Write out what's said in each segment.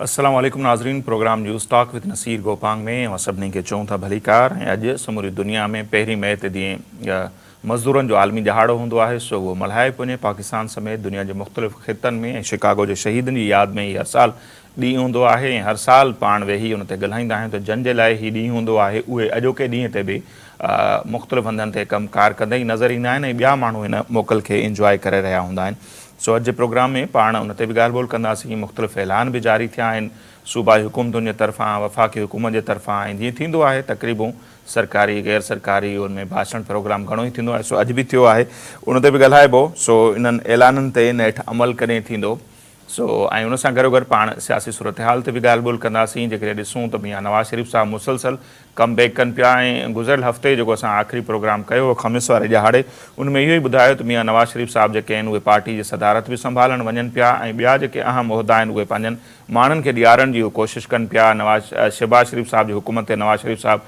अस्सलाम वालेकुम नाज़रीन। Programme news talk with Naseer Gopang में असां सभिनी खे चऊं था भलीकार। ऐं अॼु समूरी दुनिया में 1 मई ते जीअं मज़दूरनि जो आलमी ॾहाड़ो हूंदो आहे सो उहो मल्हाए पियो वञे। पाकिस्तान समेत दुनिया जे मुख़्तलिफ़ ख़ितनि में ऐं शिकागो जे शहीदनि जी यादि में ही हर साल ॾींहुं हूंदो आहे ऐं हर साल पाण वेही उन ते ॻाल्हाईंदा आहियूं त जन जे लाइ ही ॾींहुं हूंदो आहे। उहे अॼोके ॾींहं ते बि मुख़्तलिफ़ हंधनि ते कमकार कंदे ई नज़र ईंदा आहिनि ऐं ॿिया माण्हू हिन मोकल खे इंजॉय करे रहिया हूंदा आहिनि। सो अॼु जे प्रोग्राम में पाण उन ते बि ॻाल्हि ॿोल कंदासीं। मुख़्तलिफ़ ऐलान बि जारी थिया आहिनि सूबाई हुकूमतुनि जे तरफ़ां, वफ़ाक़ी हुकूमत जे तरफ़ां। ऐं जीअं थींदो आहे तक़रीबूं सरकारी गैर सरकारी उनमें भाषण प्रोग्राम घणो ई थींदो आहे। सो अॼु बि थियो आहे, उन ते बि ॻाल्हाइबो। सो इन्हनि ऐलाननि ते नेठि अमल कॾहिं थींदो। सो ऐं उन सां गॾोगॾु पाण सियासी सूरत हाल ते बि ॻाल्हि ॿोल कंदासीं। जेकॾहिं ॾिसूं त मियां नवाज़ शरीफ़ साहब मुसलसल कम बैक कनि पिया ऐं गुज़िरियल हफ़्ते जेको असां आख़िरी प्रोग्राम कयो ख़मीस वारे ॾिहाड़े उन में इहो ई ॿुधायो त मियां नवाज़ शरीफ़ साहब जेके आहिनि उहे पार्टी जी सदारत बि संभालणु वञनि पिया ऐं ॿिया जेके अहम उहिदा आहिनि उहे पंहिंजनि माण्हुनि खे ॾियारण जी कोशिशि कनि पिया। शहबाज शरीफ़ साहब जी हुकूमत ते नवाज़ शरीफ़ साहब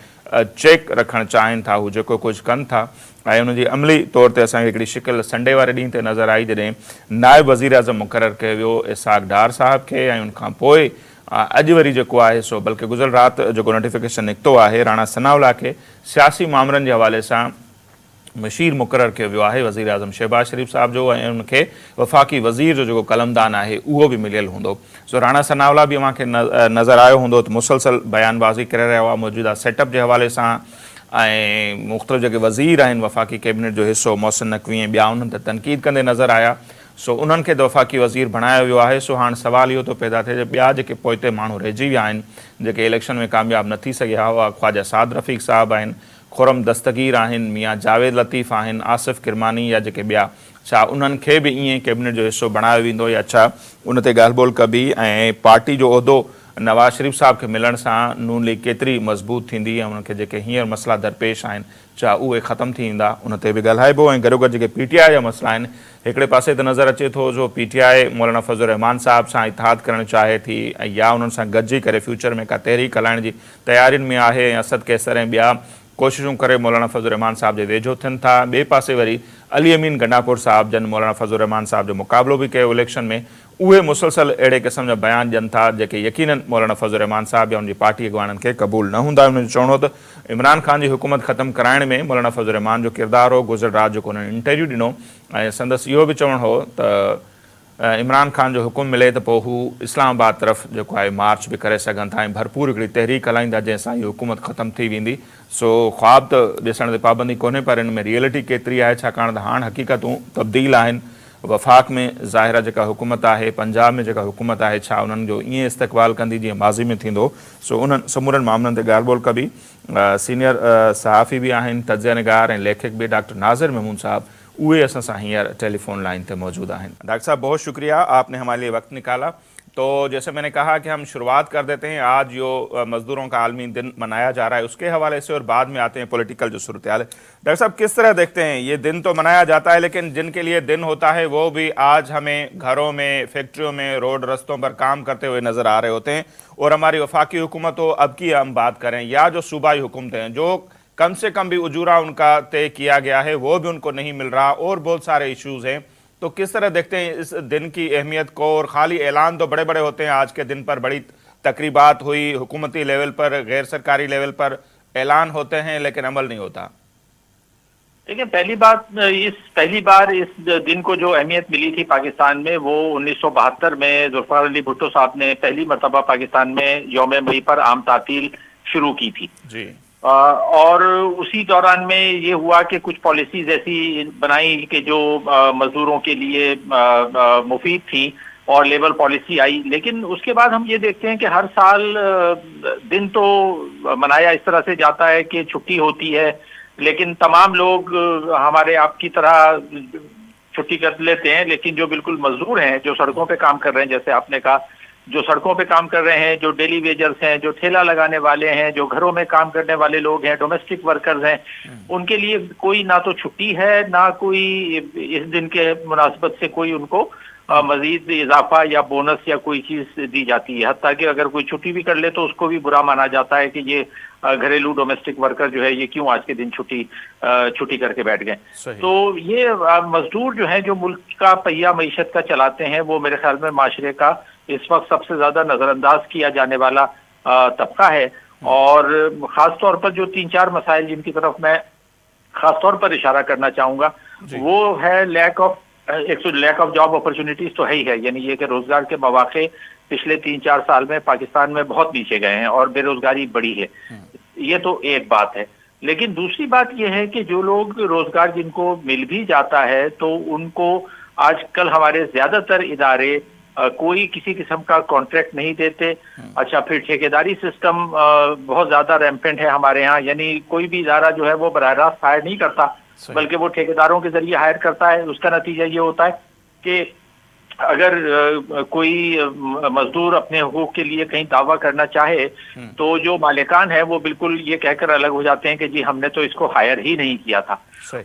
चेक रखणु चाहिनि था, हू जेको कुझु कनि था। ऐं उनजी अमली तौर ते असांखे हिकिड़ी शिकिल संडे वारे ॾींहं ते नज़र आई जॾहिं नायब वज़ीर आज़म मुक़ररु कयो वियो इसहाक़ डार साहब खे। ऐं उनखां पोइ अॼु वरी जेको आहे सो बल्कि गुज़िरियल राति जेको नोटिफिकेशन निकितो आहे राणा सनाउल्लाह खे सियासी मामलनि जे हवाले सां मशीर मुक़ररु कयो वियो आहे वज़ीर आज़म शहबाज शरीफ़ साहब जो। ऐं उनखे वफ़ाक़ी वज़ीर जो जेको कलमदान आहे उहो बि मिलियल हूंदो। सो राणा सनाउल्लाह बि अव्हांखे नज़र आयो हूंदो त मुसलसल बयानबाज़ी करे रहियो आहे मौजूदा सेटअप जे हवाले सां। ऐं मुख़्तलिफ़ जेके वज़ीर आहिनि वफ़ाक़ी कैबिनेट जो हिसो मोहसिन नक़वी ऐं ॿिया उन्हनि ते तनक़ीद कंदे नज़र आया। सो उन्हनि खे त वफ़ाक़ी वज़ीर बणायो वियो आहे। सो हाणे सुवाल इहो थो पैदा थिए त ॿिया जेके पोइते माण्हू रहिजी विया आहिनि जेके इलेक्शन में कामयाबु न थी सघिया हुआ, ख़्वाजा साद रफ़ीक़ साहब आहिनि, खुरम दस्तगीर आहिनि, मियां जावेद लतीफ़ आहिनि, आसिफ़ किरमानी या जेके ॿिया, छा उन्हनि खे बि ईअं कैबिनेट जो हिसो बणायो वेंदो या छा उन ते ॻाल्हि ॿोल कबी। ऐं पार्टी जो उहिदो नवाज़ शरीफ़ साहब खे मिलण सां नून लीग केतिरी मज़बूत थींदी ऐं उनखे जेके हींअर मसइला दरपेश आहिनि छा उहे ख़तमु थी ईंदा, उन ते बि ॻाल्हाइबो। ऐं गॾोगॾु जेके PTI जा मसइला आहिनि हिकिड़े पासे त नज़र अचे थो जो PTI मौलाना फज़लुर रहमान साहब सां इतिहाद करणु चाहे थी ऐं या उन्हनि सां गॾिजी करे फ्यूचर में का तहरीक हलाइण जी तयारियुनि में आहे। ऐं असद कैसर ऐं ॿिया कोशिशूं करे मौलाना फज़लुर रहमान साहब जे वेझो थियनि था। ॿिए पासे वरी अली अमीन गंडापुर साहब जन मौलाना फज़लुर रहमान साहब जो मुक़ाबिलो बि कयो इलेक्शन में, उहे मुसलसल अहिड़े क़िस्म जा बयान ॾियनि था जेके यकीनन मौलाना फज़लुर रहमान साहब या उनजी पार्टी अॻुवाननि खे क़बूल न हूंदा। उन्हनि जो चवणो त इमरान ख़ान जी हुकूमत ख़तमु कराइण में मौलाना फज़लुर रहमान जो किरदारु हो। गुज़िरियल राति जेको उन्हनि इंटरव्यू ॾिनो ऐं संदसि इहो बि चवणु हो त इमरान ख़ान जो हुकुम मिले त पोइ हू इस्लामाबाद तरफ़ जेको आहे मार्च बि करे सघनि था ऐं भरपूर हिकिड़ी तहरीक हलाईंदा जंहिंसां इहा हुकूमत ख़तमु थी वेंदी। सो ख़्वाब त ॾिसण ते पाबंदी कोन्हे पर इन में रियलिटी केतिरी आहे छाकाणि त हाणे हक़ीक़तूं तब्दील आहिनि। वफ़ाक़ में ज़ाहिरा जेका हुकूमत आहे, पंजाब में जेका हुकूमत आहे, छा उन्हनि जो ईअं इस्तक़बाल कंदी जीअं माज़ी में थींदो। सो उन्हनि समूरनि मामलनि ते ॻाल्हि ॿोल कबी। सीनियर सहाफ़ी बि आहिनि, तजिया निगार ऐं लेखक बि डॉक्टर नाज़िर महमूद साहब, उहे असां सां हींअर टेलीफोन लाइन पे मौजूद हैं। डॉक्टर साहब बहुत शुक्रिया, आपने हमारे लिए वक्त निकाला। तो जैसे मैंने कहा कि हम शुरुआत कर देते हैं, आज जो मज़दूरों का आलमी दिन मनाया जा रहा है उसके हवाले से और बाद में आते हैं पॉलिटिकल जो सूरत हाल है। डॉक्टर साहब किस तरह देखते हैं, ये दिन तो मनाया जाता है लेकिन जिनके लिए दिन होता है वो भी आज हमें घरों में, फैक्ट्रियों में, रोड रस्तों पर काम करते हुए नज़र आ रहे होते हैं। और हमारी वफाकी हुकूमत हो, अब की हम बात करें, या जो सूबाई हुकूमतें हैं जो कम से कम भी उजूरा उनका तय किया गया है वो भी उनको नहीं मिल रहा और बहुत सारे इश्यूज़ हैं। तो किस तरह देखते हैं इस दिन की अहमियत को? और ख़ाली ऐलान तो बड़े बड़े होते हैं, आज के दिन पर बड़ी तकरीबात हुई, हुकूमती लेवल पर, गैर सरकारी लेवल पर ऐलान होते हैं लेकिन अमल नहीं होता। देखिए, पहली बार इस दिन को जो अहमियत मिली थी पाकिस्तान में वो 1972 में जुल्फ़िकार अली भुट्टो साहब ने पहली मरतबा पाकिस्तान में यौम मई पर आम तातील शुरू की थी जी। और उसी दौरान में ये हुआ कि कुछ पॉलिसीज ऐसी बनाई कि जो मजदूरों के लिए मुफीद थी और लेबर पॉलिसी आई। लेकिन उसके बाद हम ये देखते हैं कि हर साल दिन तो मनाया इस तरह से जाता है कि छुट्टी होती है, लेकिन तमाम लोग हमारे आपकी तरह छुट्टी कर लेते हैं, लेकिन जो बिल्कुल मजदूर हैं, जो सड़कों पे काम कर रहे हैं, जैसे आपने कहा, जो सड़कों पे काम कर रहे हैं, जो डेली वेजर्स हैं, जो ठेला लगाने वाले हैं, जो घरों में काम करने वाले लोग हैं, डोमेस्टिक वर्कर्स हैं, उनके लिए कोई ना तो छुट्टी है ना कोई इस दिन के मुनासिबत से कोई उनको मजीद इजाफा या बोनस या कोई चीज दी जाती है। हत्ता कि अगर कोई छुट्टी भी कर ले तो उसको भी बुरा माना जाता है कि ये घरेलू डोमेस्टिक वर्कर जो है ये क्यों आज के दिन छुट्टी करके बैठ गए। तो ये मजदूर जो है जो मुल्क का पहिया मईशत का चलाते हैं, वो मेरे ख्याल में माशरे का इस वक्त सबसे ज्यादा नजरअंदाज किया जाने वाला तबका है। और खास तौर पर जो 3-4 मसाइल जिनकी तरफ मैं खास तौर पर इशारा करना चाहूंगा, वो है लैक ऑफ जॉब अपॉर्चुनिटीज तो है ही है, यानी ये कि रोजगार के मौके पिछले 3-4 साल में पाकिस्तान में बहुत नीचे गए हैं और बेरोजगारी बढ़ी है। ये तो एक बात है। लेकिन दूसरी बात यह है कि जो लोग रोजगार जिनको मिल भी जाता है तो उनको आजकल हमारे ज्यादातर इदारे कोई किसी किस्म का कॉन्ट्रैक्ट नहीं देते। अच्छा, फिर ठेकेदारी सिस्टम बहुत ज्यादा रैम्पेंट है हमारे यहाँ, यानी कोई भी इदारा जो है वो बराह रास्त हायर नहीं करता, बल्कि वो ठेकेदारों के जरिए हायर करता है। उसका नतीजा ये होता है कि अगर कोई मजदूर अपने हुकूक के लिए कहीं दावा करना चाहे तो जो मालिकान है वो बिल्कुल ये कहकर अलग हो जाते हैं कि जी हमने तो इसको हायर ही नहीं किया था।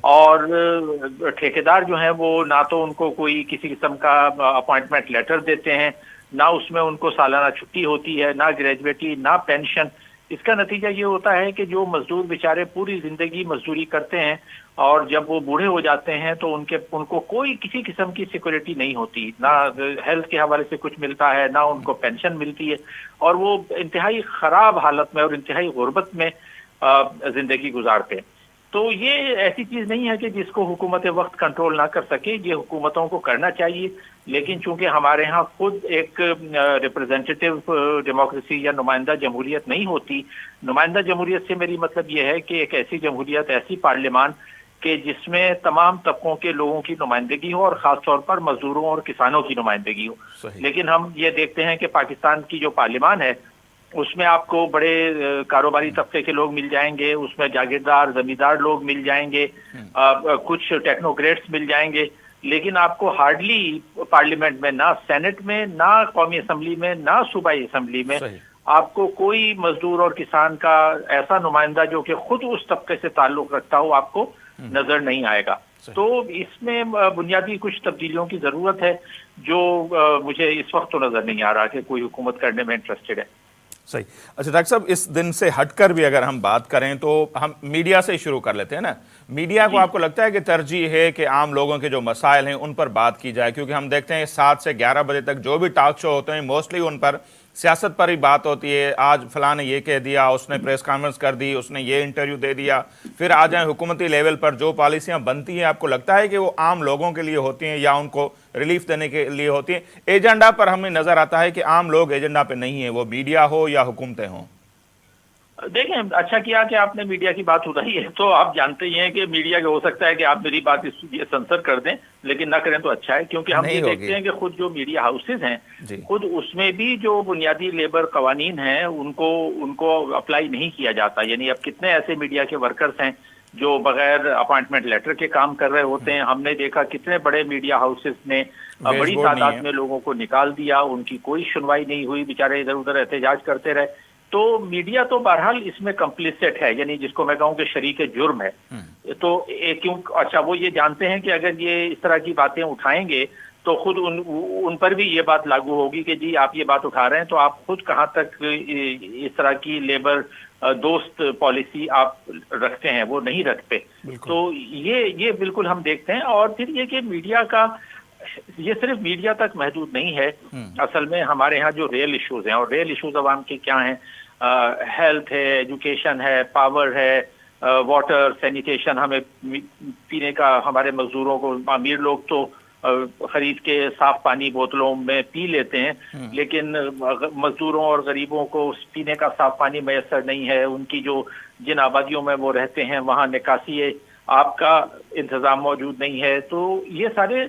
और ठेकेदार जो है वो ना तो उनको कोई किसी किस्म का अपॉइंटमेंट लेटर देते हैं, ना उसमें उनको सालाना छुट्टी होती है, ना ग्रेजुएटी, ना पेंशन। इसका नतीजा ये होता है कि जो मजदूर बेचारे पूरी जिंदगी मजदूरी करते हैं और जब वो बूढ़े हो जाते हैं तो उनको कोई किसी किस्म की सिक्योरिटी नहीं होती, ना हेल्थ के हवाले से कुछ मिलता है, ना उनको पेंशन मिलती है, और वो इंतहाई खराब हालत में और इंतहाई गुर्बत में जिंदगी गुजारते हैं। तो ये ऐसी चीज नहीं है कि जिसको हुकूमत वक्त कंट्रोल ना कर सके, ये हुकूमतों को करना चाहिए। लेकिन चूंकि हमारे यहाँ खुद एक रिप्रेजेंटेटिव डेमोक्रेसी या नुमाइंदा जमहूरियत नहीं होती, नुमाइंदा जमहूरियत से मेरी मतलब ये है कि एक ऐसी जमहूरियत, ऐसी पार्लियामान कि जिसमें तमाम तबकों के लोगों की नुमाइंदगी हो और खास तौर पर मजदूरों और किसानों की नुमाइंदगी हो। लेकिन हम ये देखते हैं कि पाकिस्तान की जो पार्लियामान है उसमें आपको बड़े कारोबारी तबके के लोग मिल जाएंगे, उसमें जागीरदार जमींदार लोग मिल जाएंगे, कुछ टेक्नोक्रेट्स मिल जाएंगे, लेकिन आपको हार्डली पार्लियामेंट में, ना सेनेट में, ना कौमी असम्बली में, ना सूबाई असम्बली में आपको कोई मजदूर और किसान का ऐसा नुमाइंदा जो कि खुद उस तबके से ताल्लुक रखता हो आपको नजर नहीं आएगा। तो इसमें बुनियादी कुछ तब्दीलियों की जरूरत है जो मुझे इस वक्त तो नजर नहीं आ रहा कि कोई हुकूमत करने में इंटरेस्टेड है। सही। अच्छा डॉक्टर साहब, इस दिन से हटकर भी अगर हम बात करें तो हम मीडिया से शुरू कर लेते हैं ना। मीडिया को आपको लगता है कि तरजीह है कि आम लोगों के जो मसाइल हैं उन पर बात की जाए? क्योंकि हम देखते हैं 7 से 11 बजे तक जो भी टॉक शो होते हैं मोस्टली उन पर सियासत पर ही बात होती है। आज फलां ने ये कह दिया, उसने प्रेस कॉन्फ्रेंस कर दी, उसने ये इंटरव्यू दे दिया। फिर आ जाए हुकूमती लेवल पर जो पॉलिसियां बनती हैं, आपको लगता है कि वो आम लोगों के लिए होती हैं या उनको रिलीफ देने के लिए होती हैं? एजेंडा पर हमें नजर आता है कि आम लोग एजेंडा पे नहीं है, वो मीडिया हो या हुकूमतें हों। देखें, अच्छा किया कि आपने मीडिया की बात उठाई है। तो आप जानते ही हैं कि मीडिया के हो सकता है कि आप मेरी बात ये सेंसर कर दें, लेकिन ना करें तो अच्छा है, क्योंकि हम ये देखते हैं कि खुद जो मीडिया हाउसेज हैं खुद उसमें भी जो बुनियादी लेबर कवानीन हैं उनको अप्लाई नहीं किया जाता। यानी अब कितने ऐसे मीडिया के वर्कर्स हैं जो बगैर अपॉइंटमेंट लेटर के काम कर रहे होते हैं। हमने देखा कितने बड़े मीडिया हाउसेज ने बड़ी तादाद में लोगों को निकाल दिया, उनकी कोई सुनवाई नहीं हुई, बेचारे इधर उधर एहतजाज करते रहे। तो मीडिया तो बहरहाल इसमें कंप्लिसिट है, यानी जिसको मैं कहूँ कि शरीक जुर्म है। तो क्यों, अच्छा वो ये जानते हैं कि अगर ये इस तरह की बातें उठाएंगे तो खुद उन पर भी ये बात लागू होगी कि जी आप ये बात उठा रहे हैं तो आप खुद कहाँ तक इस तरह की लेबर दोस्त पॉलिसी आप रखते हैं, वो नहीं रखते। तो ये बिल्कुल हम देखते हैं। और फिर ये कि मीडिया का ये सिर्फ मीडिया तक महदूद नहीं है। असल में हमारे यहाँ जो रियल इश्यूज हैं, और रियल इश्यूज अवाम के क्या हैं, हेल्थ है, एजुकेशन है, पावर है, वाटर, सैनिटेशन, हमें पीने का, हमारे मजदूरों को, अमीर लोग तो खरीद के साफ पानी बोतलों में पी लेते हैं, लेकिन मजदूरों और गरीबों को पीने का साफ पानी मैसर नहीं है। उनकी जो जिन आबादियों में वो रहते हैं वहाँ निकासी आपका इंतजाम मौजूद नहीं है। तो ये सारे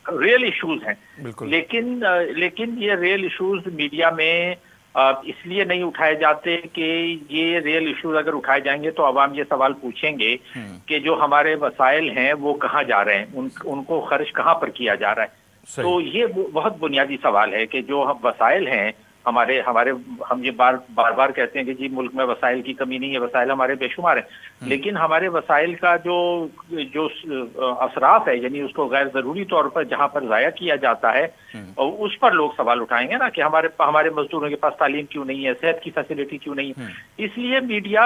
रियल इश्यूज हैं। लेकिन ये रियल इश्यूज मीडिया में इसलिए नहीं उठाए जाते कि ये रियल इश्यूज अगर उठाए जाएंगे तो अवाम ये सवाल पूछेंगे कि जो हमारे वसाइल हैं वो कहाँ जा रहे हैं, उनको खर्च कहाँ पर किया जा रहा है। तो ये बहुत बुनियादी सवाल है कि जो हम वसाइल हैं ہمارے ہمارے ہم یہ بار بار کہتے ہیں کہ جی ملک میں وسائل کی کمی نہیں ہے، وسائل ہمارے بے شمار ہیں، لیکن ہمارے وسائل کا جو اثرات ہے، یعنی اس کو غیر ضروری طور پر جہاں پر ضائع کیا جاتا ہے، اس پر لوگ سوال اٹھائیں گے نا کہ ہمارے مزدوروں کے پاس تعلیم کیوں نہیں ہے، صحت کی فیسلٹی کیوں نہیں ہے۔ اس لیے میڈیا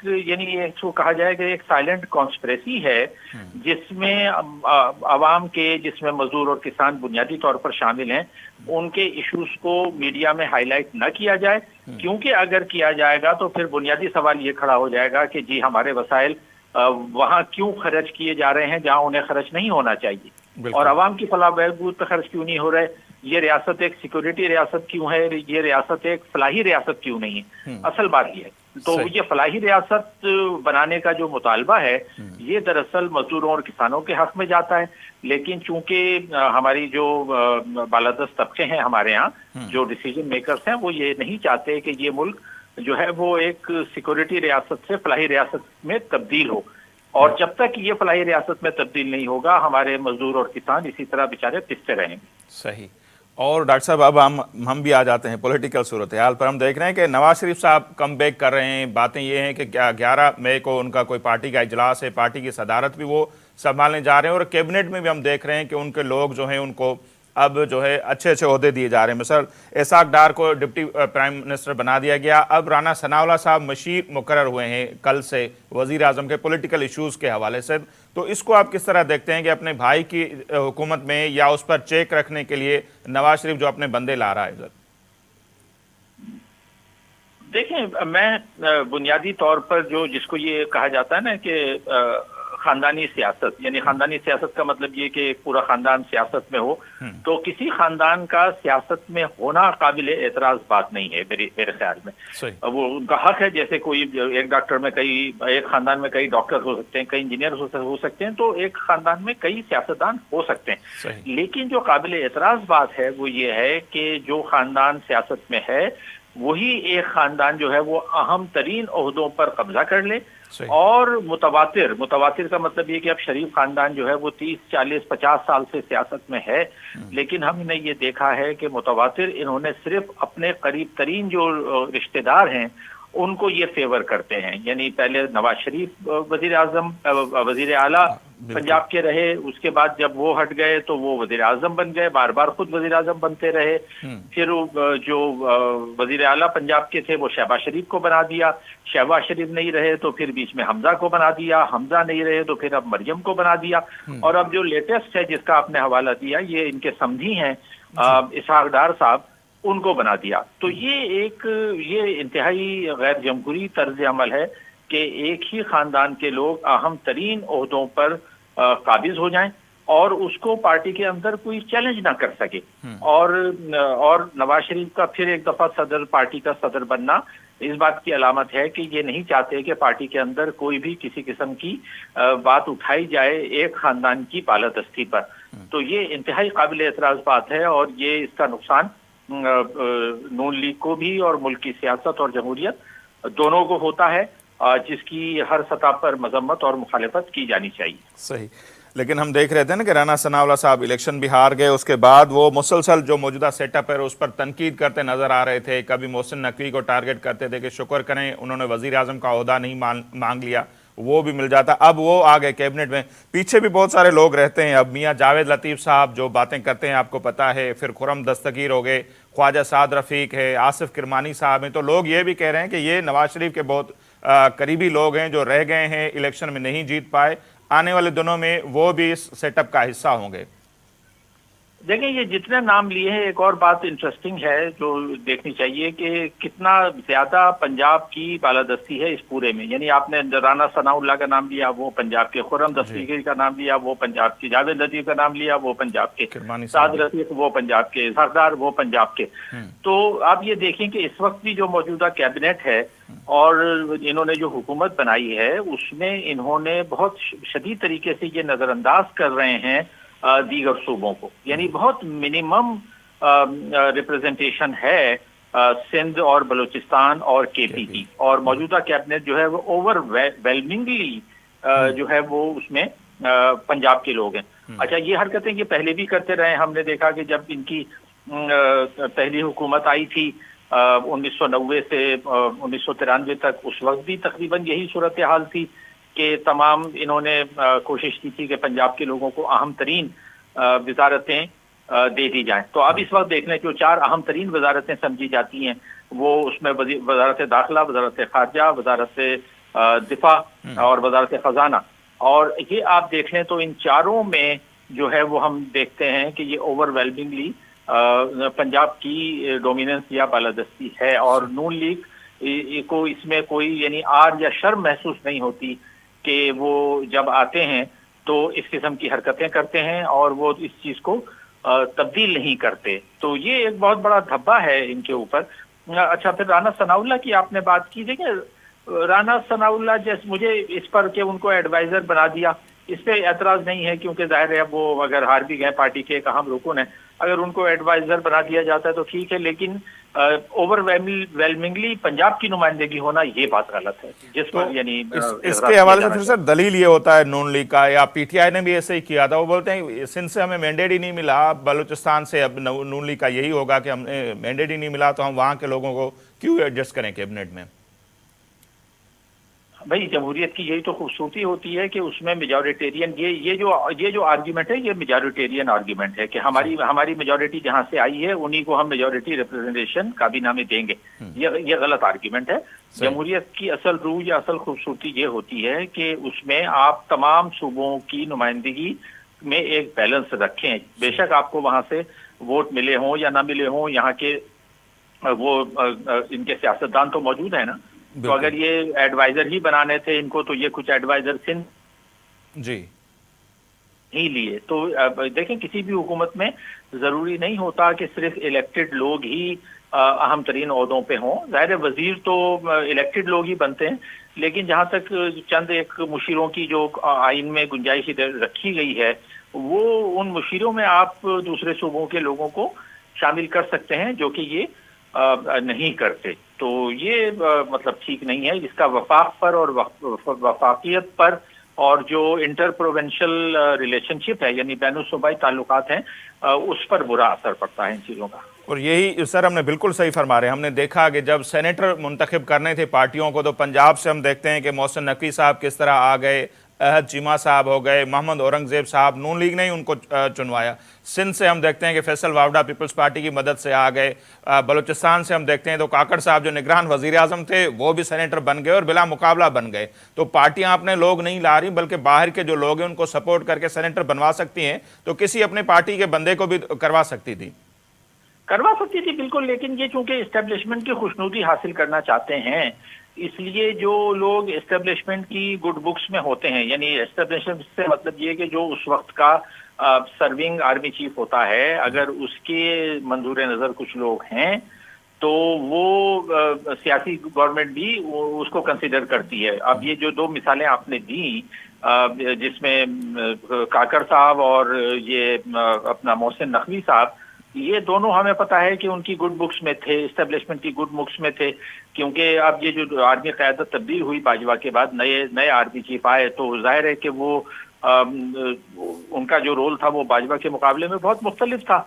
یعنی اس کو کہا جائے کہ ایک سائلنٹ کانسپریسی ہے، جس میں عوام کے، جس میں مزدور اور کسان بنیادی طور پر شامل ہیں، ان کے ایشوز کو میڈیا میں ہائی لائٹ نہ کیا جائے، کیونکہ اگر کیا جائے گا تو پھر بنیادی سوال یہ کھڑا ہو جائے گا کہ جی ہمارے وسائل وہاں کیوں خرچ کیے جا رہے ہیں جہاں انہیں خرچ نہیں ہونا چاہیے، اور عوام کی فلاح بہبود پہ خرچ کیوں نہیں ہو رہے، یہ ریاست ایک سیکورٹی ریاست کیوں ہے، یہ ریاست ایک فلاحی ریاست کیوں نہیں ہے۔ اصل بات یہ ہے، تو یہ فلاحی ریاست بنانے کا جو مطالبہ ہے یہ دراصل مزدوروں اور کسانوں کے حق میں جاتا ہے، لیکن چونکہ ہماری جو بالادست طبقے ہیں ہمارے یہاں، جو ڈیسیجن میکرز ہیں، وہ یہ نہیں چاہتے کہ یہ ملک جو ہے وہ ایک سیکورٹی ریاست سے فلاحی ریاست میں تبدیل ہو، اور جب تک یہ فلاحی ریاست میں تبدیل نہیں ہوگا ہمارے مزدور اور کسان اسی طرح بیچارے پستے رہیں گے۔ صحیح۔ اور ڈاکٹر صاحب اب ہم بھی آ جاتے ہیں پولیٹیکل صورتحال پر۔ ہم دیکھ رہے ہیں کہ نواز شریف صاحب کم بیک کر رہے ہیں، باتیں یہ ہیں کہ 11 مئی کو ان کا کوئی پارٹی کا اجلاس ہے، پارٹی کی صدارت بھی وہ سنبھالنے جا رہے ہیں، اور کیبنٹ میں بھی ہم دیکھ رہے ہیں کہ ان کے لوگ جو ہیں ان کو اب جو ہے اچھے عہدے دیے جا رہے ہیں۔ مثلا اسحاق ڈار کو ڈپٹی پرائم منسٹر بنا دیا گیا، اب رانا ثناءاللہ صاحب مشیر مقرر ہوئے ہیں کل سے وزیر اعظم کے پولیٹیکل ایشوز کے حوالے سے، تو اس کو آپ کس طرح دیکھتے ہیں کہ اپنے بھائی کی حکومت میں یا اس پر چیک رکھنے کے لیے نواز شریف جو اپنے بندے لا رہا ہے؟ دیکھیں، میں بنیادی طور پر جس کو یہ کہا جاتا ہے نا کہ خاندانی سیاست، یعنی خاندانی سیاست کا مطلب یہ کہ ایک پورا خاندان سیاست میں ہو، تو کسی خاندان کا سیاست میں ہونا قابل اعتراض بات نہیں ہے میرے خیال میں۔ وہ ان کا حق ہے، جیسے کوئی ایک ڈاکٹر میں ایک خاندان میں کئی ڈاکٹر ہو سکتے ہیں، کئی انجینئر ہو سکتے ہیں، تو ایک خاندان میں کئی سیاستدان ہو سکتے ہیں، لیکن جو قابل اعتراض بات ہے وہ یہ ہے کہ جو خاندان سیاست میں ہے وہی ایک خاندان جو ہے وہ اہم ترین عہدوں پر قبضہ کر لے، اور متواتر کا مطلب یہ کہ اب شریف خاندان جو ہے وہ 30 40 50 سال سے سیاست میں ہے، لیکن ہم نے یہ دیکھا ہے کہ متواتر انہوں نے صرف اپنے قریب ترین جو رشتہ دار ہیں ان کو یہ فیور کرتے ہیں، یعنی پہلے نواز شریف وزیر اعلیٰ پنجاب کے رہے، اس کے بعد جب وہ ہٹ گئے تو وہ وزیر اعظم بن گئے، بار بار خود وزیر اعظم بنتے رہے، پھر جو وزیر اعلیٰ پنجاب کے تھے وہ شہباز شریف کو بنا دیا، شہباز شریف نہیں رہے تو پھر بیچ میں حمزہ کو بنا دیا، حمزہ نہیں رہے تو پھر اب مریم کو بنا دیا، اور اب جو لیٹسٹ ہے جس کا آپ نے حوالہ دیا یہ ان کے سمدھی ہیں اسحاق ڈار صاحب، ان کو بنا دیا۔ تو یہ انتہائی غیر جمہوری طرز عمل ہے کہ ایک ہی خاندان کے لوگ اہم ترین عہدوں پر قابض ہو جائیں اور اس کو پارٹی کے اندر کوئی چیلنج نہ کر سکے، اور نواز شریف کا پھر ایک دفعہ پارٹی کا صدر بننا اس بات کی علامت ہے کہ یہ نہیں چاہتے کہ پارٹی کے اندر کوئی بھی کسی قسم کی بات اٹھائی جائے ایک خاندان کی بالادستی پر۔ تو یہ انتہائی قابل اعتراض بات ہے، اور یہ اس کا نقصان نون لیگ کو بھی اور ملک کی سیاست اور جمہوریت دونوں کو ہوتا ہے، جس کی ہر سطح پر مذمت اور مخالفت کی جانی چاہیے۔ صحیح، لیکن ہم دیکھ رہے تھے نا کہ رانا ثناءاللہ صاحب الیکشن بھی ہار گئے، اس کے بعد وہ مسلسل جو موجودہ سیٹ اپ ہے اس پر تنقید کرتے نظر آ رہے تھے، کبھی محسن نقوی کو ٹارگٹ کرتے تھے کہ شکر کریں انہوں نے وزیر اعظم کا عہدہ نہیں مانگ لیا، وہ بھی مل جاتا، اب وہ آ گئے کیبنٹ میں، پیچھے بھی بہت سارے لوگ رہتے ہیں، اب میاں جاوید لطیف صاحب جو باتیں کرتے ہیں آپ کو پتہ ہے، پھر خرم دستگیر ہو گئے، خواجہ سعد رفیق ہے، آصف کرمانی صاحب ہیں، تو لوگ یہ بھی کہہ رہے ہیں کہ یہ نواز شریف کے بہت قریبی لوگ ہیں جو رہ گئے ہیں، الیکشن میں نہیں جیت پائے، آنے والے دنوں میں وہ بھی اس سیٹ اپ کا حصہ ہوں گے۔ دیکھیں، یہ جتنے نام لیے ہیں، ایک اور بات انٹرسٹنگ ہے جو دیکھنی چاہیے کہ کتنا زیادہ پنجاب کی بالادستی ہے اس پورے میں، یعنی آپ نے رانا ثناءاللہ کا نام لیا وہ پنجاب کے، خرم دستگیر کا نام لیا وہ پنجاب کے، جاوید لطیف کا نام لیا وہ پنجاب کے، سعد رفیق وہ پنجاب کے، اسحاق ڈار وہ پنجاب کے۔ تو آپ یہ دیکھیں کہ اس وقت بھی جو موجودہ کیبنٹ ہے اور انہوں نے جو حکومت بنائی ہے اس میں انہوں نے بہت شدید طریقے سے یہ نظر انداز کر رہے ہیں دیگر صوبوں کو، یعنی بہت منیمم ریپرزنٹیشن ہے سندھ اور بلوچستان اور کے پی کی، اور موجودہ کیبنٹ جو ہے وہ اوور ویلمنگلی جو ہے وہ اس میں پنجاب کے لوگ ہیں۔ اچھا، یہ حرکتیں یہ پہلے بھی کرتے رہے، ہم نے دیکھا کہ جب ان کی پہلی حکومت آئی تھی 1990 से 1993 तक, उस वक्त भी तकरीबन यही सूरत हाल थी कि तमाम इन्होंने कोशिश की थी कि पंजाब के लोगों को अहम तरीन वजारतें दे दी जाएं। तो अब इस वक्त देख लें जो 4 अहम तरीन वजारतें समझी जाती हैं वो उसमें वजारत दाखिला, वजारत खारजा, वजारत दिफा और वजारत खजाना, और ये आप देख लें तो इन चारों में जो है वो हम देखते हैं कि ये ओवरवेलमिंगली पंजाब की डोमिनेंस या बालादस्ती है, और नून लीग को इसमें कोई यानी आर या शर्म महसूस नहीं होती कि वो जब आते हैं तो इस किस्म की हरकतें करते हैं और वो इस चीज को तब्दील नहीं करते। तो ये एक बहुत बड़ा धब्बा है इनके ऊपर। अच्छा, फिर राना सनाउल्लाह की आपने बात की। देखिए, राना सनाउल्लाह जैसे मुझे इस पर कि उनको एडवाइजर बना दिया, इस पे एतराज नहीं है, क्योंकि जाहिर है वो अगर हार भी गए पार्टी के एक अहम रुकन है, अगर उनको एडवाइजर बना दिया जाता है तो ठीक है, लेकिन ओवरवेलमिंगली पंजाब की नुमाइंदगी होना ये बात गलत है, जिस पर यानी इसके हवाले से फिर सर दलील ये होता है नून लीग का, या पीटीआई ने भी ऐसे ही किया था, वो बोलते हैं सिंध से हमें मैंडेट ही नहीं मिला, बलूचिस्तान से अब नून लीग का यही होगा कि हमें मैंडेट ही नहीं मिला तो हम वहाँ के लोगों को क्यों एडजस्ट करें कैबिनेट में। भाई, जमहूरियत की यही तो खूबसूरती होती है कि उसमें मेजॉरिटेरियन ये जो आर्ग्यूमेंट है, ये मेजॉरिटेरियन आर्ग्यूमेंट है कि हमारी मेजॉरिटी जहां से आई है उन्हीं को हम मेजॉरिटी रिप्रेजेंटेशन काबीना में देंगे। ये गलत आर्ग्यूमेंट है। जमहूरियत की असल रूह या असल खूबसूरती ये होती है कि उसमें आप तमाम सूबों की नुमाइंदगी में एक बैलेंस रखें। बेशक आपको वहां से वोट मिले हों या ना मिले हों, यहाँ के वो इनके सियासतदान तो मौजूद है ना, तो अगर ये एडवाइजर ही बनाने थे इनको तो ये कुछ एडवाइजर सिंध जी ही लिए। तो देखें, किसी भी हुकूमत में जरूरी नहीं होता कि सिर्फ इलेक्टेड लोग ही अहम तरीन ओहदों पे हों। जाहिर है वजीर तो इलेक्टेड लोग ही बनते हैं, लेकिन जहां तक चंद एक मुशीरों की जो आइन में गुंजाइश रखी गई है, वो उन मुशीरों में आप दूसरे सूबों के लोगों को शामिल कर सकते हैं, जो कि ये नहीं करते। तो ये मतलब ठीक नहीं है। इसका वफाक पर और वफाकियत पर और जो इंटर प्रोविंशियल रिलेशनशिप है यानी बैनुल सूबाई ताल्लुकात हैं, उस पर बुरा असर पड़ता है इन चीज़ों का। और यही सर हमने बिल्कुल सही फरमा रहे हैं। हमने देखा कि जब सेनेटर मुंतखब करने थे पार्टियों को, तो पंजाब से हम देखते हैं कि मोहसिन नकवी साहब किस तरह आ गए, अहद चीमा साहब हो गए, मोहम्मद औरंगजेब साहब, नून लीग ने ही उनको चुनवाया। सिंध से हम देखते हैं कि फैसल वावडा पीपल्स पार्टी की मदद से आ गए। बलूचिस्तान से हम देखते हैं तो काकड़ साहब जो निगरान वजीर आजम थे वो भी सेनेटर बन गए और बिला मुकाबला बन गए। तो पार्टियां अपने लोग नहीं ला रही, बल्कि बाहर के जो लोग हैं उनको सपोर्ट करके सेनेटर बनवा सकती हैं, तो किसी अपने पार्टी के बंदे को भी करवा सकती थी बिल्कुल। लेकिन ये चूंकि एस्टेब्लिशमेंट की खुशनुदी हासिल करना चाहते हैं, इसलिए जो लोग एस्टेब्लिशमेंट की गुड बुक्स में होते हैं, यानी एस्टेब्लिशमेंट से मतलब ये कि जो उस वक्त का सर्विंग आर्मी चीफ होता है, अगर उसके मंजूर नज़र कुछ लोग हैं तो वो सियासी गवर्नमेंट भी उसको कंसिडर करती है। अब ये जो 2 मिसालें आपने दी, जिसमें काकड़ साहब और ये अपना मोहसिन नकवी साहब, ये दोनों हमें पता है कि उनकी गुड बुक्स में थे, एस्टेब्लिशमेंट की गुड बुक्स में थे, क्योंकि अब ये जो आर्मी क़यादत तब्दील हुई बाजवा के बाद, नए आर्मी चीफ आए, तो जाहिर है कि वो उनका जो रोल था वो बाजवा के मुकाबले में बहुत मुख्तलिफ था।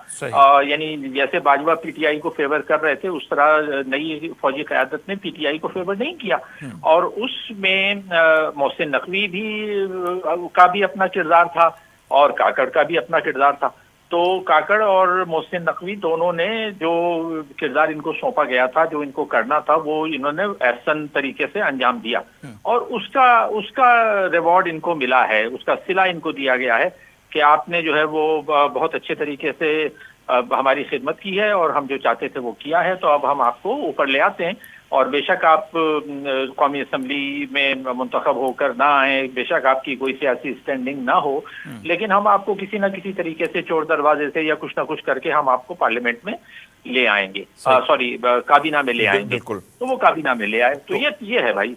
यानी जैसे बाजवा पीटीआई को फेवर कर रहे थे, उस तरह नई फौजी क़यादत ने पीटीआई को फेवर नहीं किया, और उसमें मोहसिन नकवी का भी अपना किरदार था और काकड़ का भी अपना किरदार था। तो काकड़ और मोहसिन नकवी दोनों ने जो किरदार इनको सौंपा गया था, जो इनको करना था, वो इन्होंने एहसन तरीके से अंजाम दिया, और उसका रिवॉर्ड इनको मिला है, उसका सिला इनको दिया गया है कि आपने जो है वो बहुत अच्छे तरीके से हमारी खिदमत की है और हम जो चाहते थे वो किया है, तो अब हम आपको ऊपर ले आते हैं। और बेशक आप कौमी असम्बली में मुंतखब होकर ना आए, बेशक आपकी कोई सियासी स्टैंडिंग ना हो, लेकिन हम आपको किसी न किसी तरीके से चोर दरवाजे से या कुछ ना कुछ करके हम आपको पार्लियामेंट में ले आएंगे, काबीना में ले आएंगे। तो वो काबीना में ले आए। तो ये है भाई।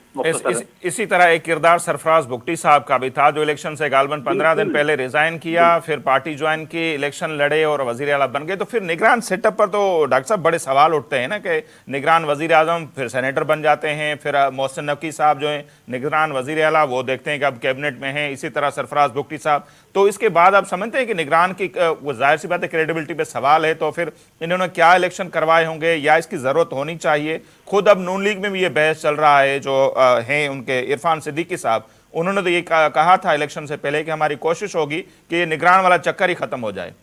इसी तरह एक किरदार सरफराज भुगटी साहब का भी था, जो इलेक्शन से गालबन 15 दिन पहले रिजाइन किया, फिर पार्टी ज्वाइन की, इलेक्शन लड़े और वजीर आला बन गए। तो फिर निगरान सेटअप पर तो डॉक्टर साहब बड़े सवाल उठते हैं ना, कि निगरान वजीर आजम फिर सेनेटर बन जाते हैं, फिर मोहसिन नकवी साहब जो है निगरान वजीर आला, वो देखते हैं कि अब कैबिनेट में हैं, इसी तरह सरफराज भुगटी साहब। तो इसके बाद आप समझते हैं कि निगरान की वो जाहिर सी बात है क्रेडिबिलिटी पे सवाल है, तो फिर इन्होंने क्या इलेक्शन करवाए होंगे या इसकी ज़रूरत होनी चाहिए? खुद अब नून लीग में भी ये बहस चल रहा है, जो हैं उनके इरफान सिद्दीकी साहब, उन्होंने तो ये कहा था इलेक्शन से पहले कि हमारी कोशिश होगी कि ये निगरान वाला चक्कर ही खत्म हो जाए।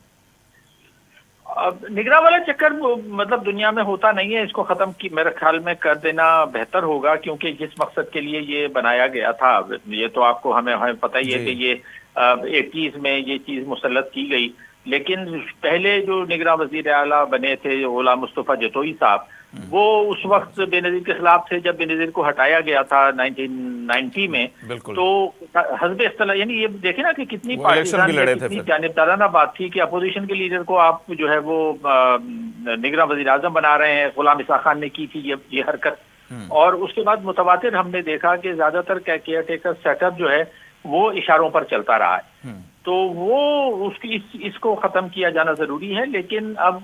निगरान वाला चक्कर मतलब दुनिया में होता नहीं है, इसको खत्म की मेरे ख्याल में कर देना बेहतर होगा, क्योंकि जिस मकसद के लिए ये बनाया गया था, ये तो आपको हमें पता ही है कि ये 80s में ये चीज मुसल्लत की गई। लेकिन पहले जो निगरान वजीर आला बने थे गुलाम मुस्तफा जतोई साहब, वो उस वक्त बेनजीर के खिलाफ थे जब बेनजीर को हटाया गया था 1990 में। तो हस्ब इख्तिलाफ, यानी ये देखे ना कि कितनी पार्टीजान कितनी जानिबदाराना बात थी कि अपोजिशन के लीडर को आप जो है वो निगरान वजीर आजम बना रहे हैं। गुलाम इसा खान ने की थी ये हरकत, और उसके बाद मुतवातिर हमने देखा कि ज्यादातर केयर टेकर सेटअप जो है वो इशारों पर चलता रहा है। तो वो उसकी इसको खत्म किया जाना जरूरी है। लेकिन अब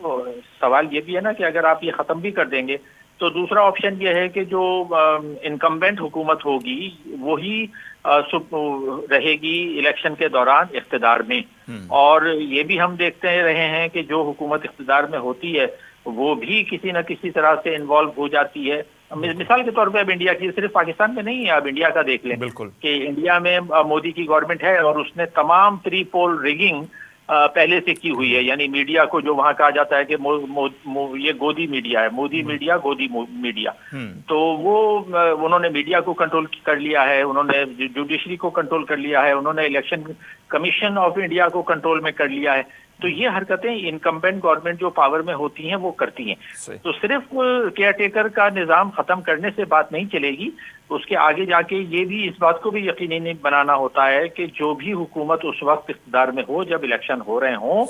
सवाल ये भी है ना कि अगर आप ये खत्म भी कर देंगे तो दूसरा ऑप्शन ये है कि जो इनकम्बेंट हुकूमत होगी वही रहेगी इलेक्शन के दौरान इख्तिदार में। और ये भी हम देखते रहे हैं कि जो हुकूमत इख्तिदार में होती है वो भी किसी न किसी तरह से इन्वॉल्व हो जाती है। मिसाल के तौर पे अब इंडिया की, सिर्फ पाकिस्तान में नहीं है, अब इंडिया का देख लें कि इंडिया में मोदी की गवर्नमेंट है और उसने तमाम प्री पोल रिगिंग पहले से की हुई है। यानी मीडिया को जो वहां कहा जाता है कि ये गोदी मीडिया है, मोदी मीडिया, गोदी मीडिया, तो वो उन्होंने मीडिया को कंट्रोल कर लिया है, उन्होंने जुडिशरी को कंट्रोल कर लिया है, उन्होंने इलेक्शन कमीशन ऑफ इंडिया को कंट्रोल में कर लिया है। तो ये हरकतें इनकम्बेंट गवर्नमेंट जो पावर में होती हैं वो करती हैं। तो सिर्फ केयर टेकर का निज़ाम खत्म करने से बात नहीं चलेगी, उसके आगे जाके ये भी इस बात को भी यकीनी बनाना होता है कि जो भी हुकूमत उस वक्त इख्तिदार में हो जब इलेक्शन हो रहे हों,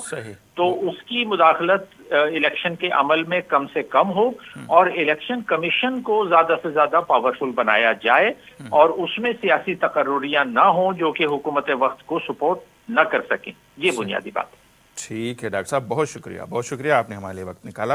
तो उसकी मुदाखलत इलेक्शन के अमल में कम से कम हो और इलेक्शन कमीशन को ज्यादा से ज्यादा पावरफुल बनाया जाए और उसमें सियासी तकर्रुरियां ना हो जो कि हुकूमत वक्त को सपोर्ट न कर सकें। ये बुनियादी बात है। ठीक है डॉक्टर साहब, बहुत शुक्रिया आपने हमारे लिए वक्त निकाला।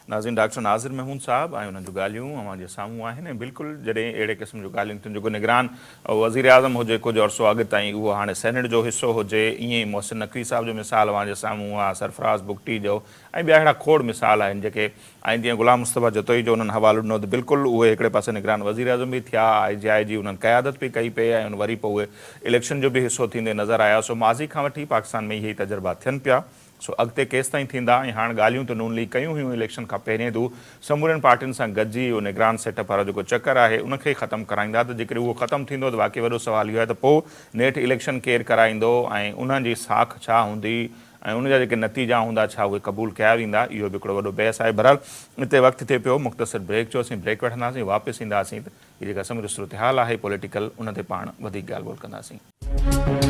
नाज़रीन, डॉक्टर नाज़िर महमूद साहब आए उन्हनि जूं ॻाल्हियूं अवां साम्हूं आहिनि। बिल्कुलु जॾहिं अहिड़े क़िस्म जूं ॻाल्हियूं थियूं, जेको निगरान वज़ीर आज़म हुजे कुझु अर्सो अॻु ताईं, उहो हाणे सेनेट जो हिसो हुजे, ईअं ई मोहसिन नक़वी साहब जो मिसाल अवां साम्हूं आहे, सरफराज़ बुगटी जो, ऐं ॿिया अहिड़ा खोड़ मिसाल आहिनि जेके, ऐं जीअं गुलाम मुस्तफ़ा जतोई जो उन्हनि हवालो ॾिनो, त बिल्कुलु उहे हिकिड़े पासे निगरान वज़ीर आज़म बि थिया, IGI जी उन्हनि क़यादत बि कई पई ऐं वरी पोइ उहे इलेक्शन जो बि हिसो थींदे नज़र आया। सो माज़ी खां वठी पाकिस्तान में इहे ई तजुर्बा थियनि पिया। सो अॻिते केसि ताईं थींदा, ऐं हाणे ॻाल्हियूं त नून लीग कयूं हुयूं इलेक्शन खां पहिरियों तूं समूरनि पार्टियुनि सां गॾिजी उहो निगरान सेटअप वारो जेको चकर आहे उनखे ख़तमु कराईंदा, त जेकॾहिं उहो ख़तमु थींदो त वाक़ई वॾो सुवाल इहो आहे त पोइ नेठि इलेक्शन केरु कराईंदो ऐं उन्हनि जी साख छा हूंदी ऐं उनजा जेके नतीजा हूंदा छा उहे क़बूल कया वेंदा, इहो बि हिकिड़ो वॾो बहस आहे। बहरहाल हिते वक़्तु थिए पियो मुख़्तसिर ब्रेक जो, असीं ब्रेक वठंदासीं, वापसि ईंदासीं त हीअ जेका समूरी सूरत हाल आहे पॉलिटिकल, उन ते पाण वधीक ॻाल्हि ॿोल कंदासीं।